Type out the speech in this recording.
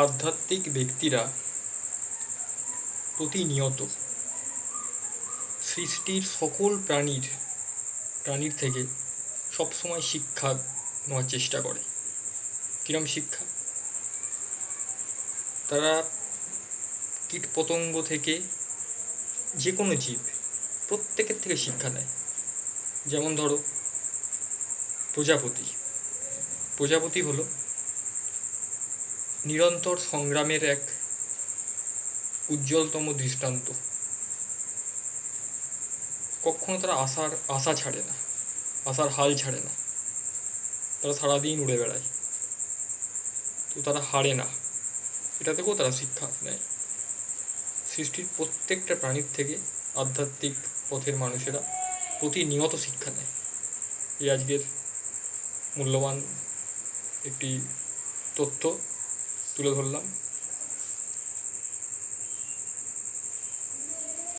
আধ্যাত্মিক ব্যক্তিরা প্রতিনিয়ত সৃষ্টির সকল প্রাণীর থেকে সবসময় শিক্ষা নেওয়ার চেষ্টা করে। কিরম শিক্ষা? তারা কীটপতঙ্গ থেকে যে কোনো জীব প্রত্যেকের থেকে শিক্ষা নেয়। যেমন ধরো প্রজাপতি হলো নিরন্তর সংগ্রামের এক উজ্জ্বলতম দৃষ্টান্ত। কখনো তারা আশা ছাড়ে না, আশার হাল ছাড়ে না। তারা সারাদিন উড়ে বেড়ায়, তো তারা হারে না। এটা থেকেও তারা শিক্ষা নেয়। সৃষ্টির প্রত্যেকটা প্রাণীর থেকে আধ্যাত্মিক পথের মানুষেরা প্রতিনিয়ত শিক্ষা নেয়। এই আজকের মূল্যবান একটি তথ্য তুলে ধরলাম।